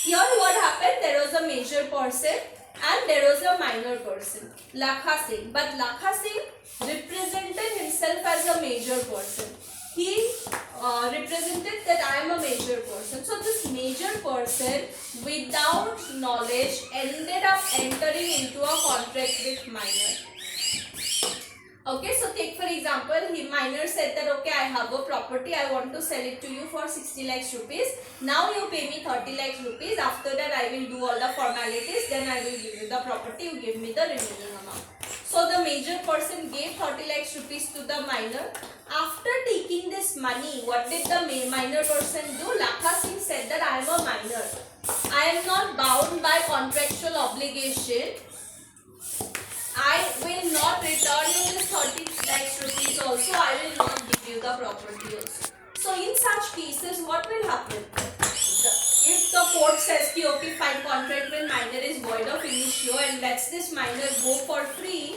Here what happened? There was a major person and there was a minor person, Lakha Singh. But Lakha Singh represented himself as a major person. He represented that I am a major person. So this major person without knowledge ended up entering into a contract with minor. Okay, so take for example, minor said that okay, I have a property, I want to sell it to you for 60 lakhs rupees. Now you pay me 30 lakhs rupees. After that, I will do all the formalities. Then I will give you the property. You give me the remaining amount. So the major person gave 30 lakhs rupees to the minor. After taking this money, what did the minor person do? Lakha Singh said that I am a minor. I am not bound by contractual obligation. I will not return you this 30 lakhs rupees also. I will not give you the property also. So in such cases, what will happen? If the court says ki okay, fine, contract with minor is void of initio and lets this minor go for free,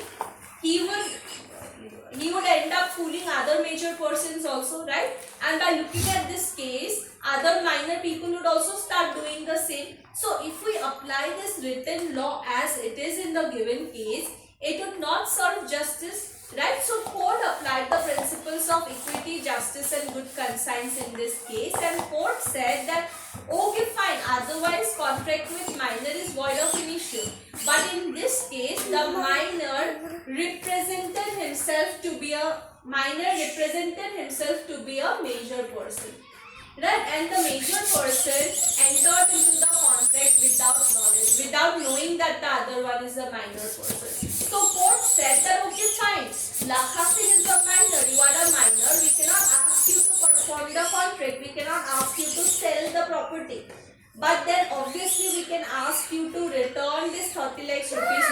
he would end up fooling other major persons also, right? And by looking at this case, other minor people would also start doing the same. So if we apply this written law as it is in the given case, it would not serve justice, right? So court applied the principles of equity, justice and good conscience in this case, and court said that okay, fine, otherwise contract with minor is void of initio. But in this case, the minor represented himself to be a major person. Right, and the major person entered into the contract without knowledge, without knowing that the other one is a minor person. So court said that okay, fine, Lakha Singh is a minor, you are a minor, we cannot ask you to perform the contract, we cannot ask you to sell the property. But then obviously we can ask you to return this 30 lakhs rupees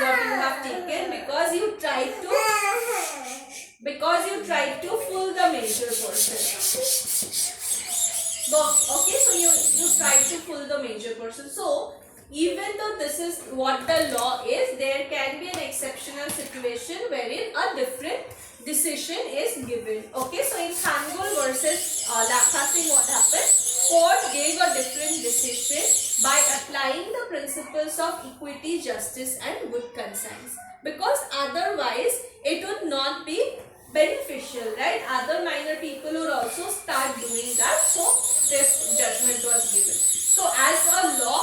major portion. Okay, so you try to pull the major portion. So even though this is what the law is, there can be an exceptional situation wherein a different decision is given. Okay, so in Khangul versus Lakha Singh, what happened? Court gave a different decision by applying the principles of equity, justice and good conscience, because otherwise it would not be beneficial, right? Other minor people would also start doing that, so this judgment was given. So as a law,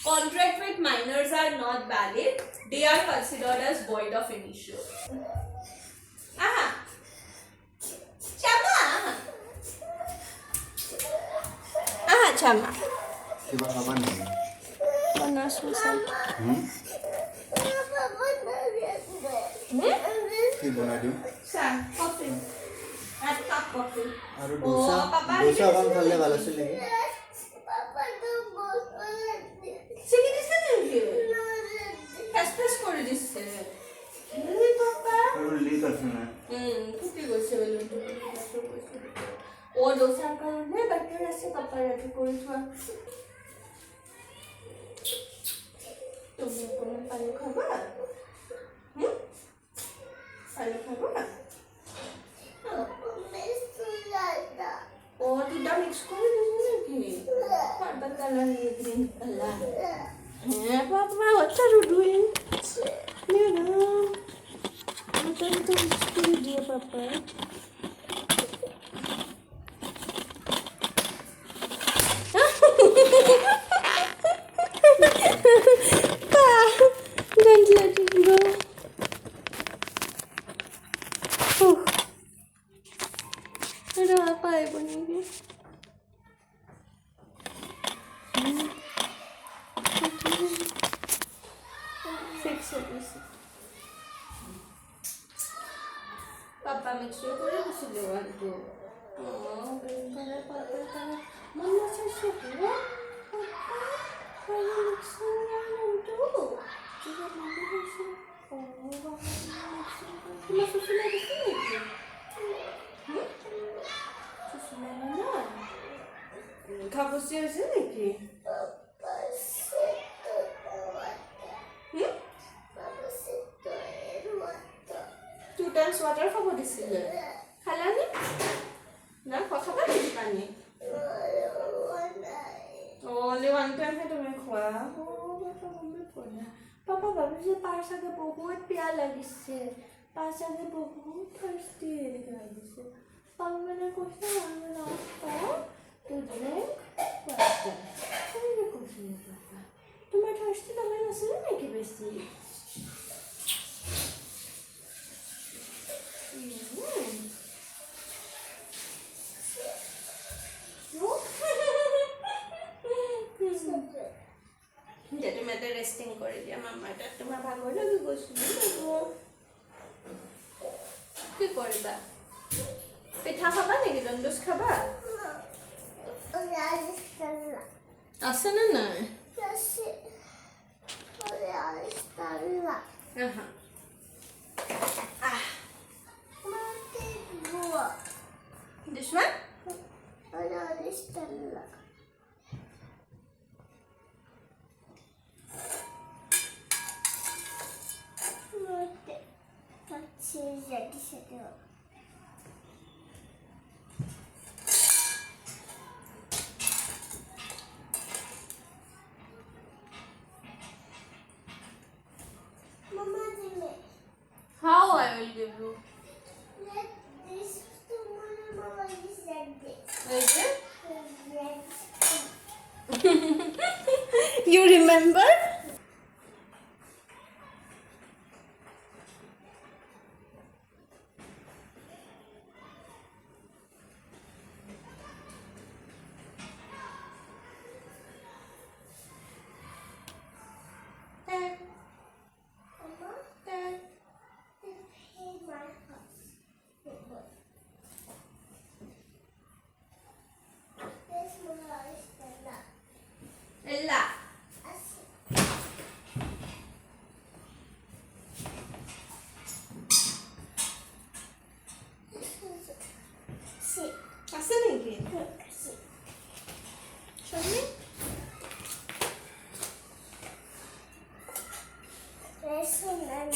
contract with minors are not valid. They are considered as void of initio. Aha. Chama. Aha, chama. কিবা খাবা নেকি কি বনাই দিওঁ Coffee. Add cup coffee. আৰু দোচা দোচা অকণ খালে ভাল আছিল নেকি Singing is the Press করে দিচ্ছে পাপা আৰু লিক আছে না ফুটি গৈছে বেলুনটো ও দোসাৰ কাৰণে বাটাৰ আছে পাপা ৰাতি কৰি থোৱা তুমি অকণমান পানী খাবা পানী খাবা ও দুটা মিক্স কৰি দিছো নেকি পাৰ্পল কালাৰ গ্ৰীণ কালাৰ হ্যাঁ পাপা what are you doing what are you doing papa don't let it go. Ada apa ibu ni? Fix it. Papa mixture করে কিছু দেওয়ার তো green color, purple color. Mama says so. Papa, are you mixing around too? You got my mixing. Oh, mama susu lagi sini. Susu mana? Kamu siapa sini ki? Two times water খাব দিছিলে খালানি না খাবা নেকি পানী only one time হে তুমি খোৱা পাপা ভাবিছে পাৰ চাগে বহুত পিয়া লাগিছে পাৰ চাগে বহুত thirsty লাগিছে পাপা মানে কৈছে আমি নাস্তা to drink water তুমি কৈছে পাপা তোমাৰ thirsty লগা নাছিলে নেকি বেছি তুমি এটা রেস্টিং করে দিয়া মামাটা তোমার ভাগর লাগি গৈছিল কি কৰিবা পিঠা খাবা নেকি দন্দুস খাবা আছে না নাই This one? Mama, give me. How I will give you? Let this to Mama is like this. Is it? Yes. You remember? Mama, hey, my house. This Mama is the love. Ella. As వేస్తున్నాను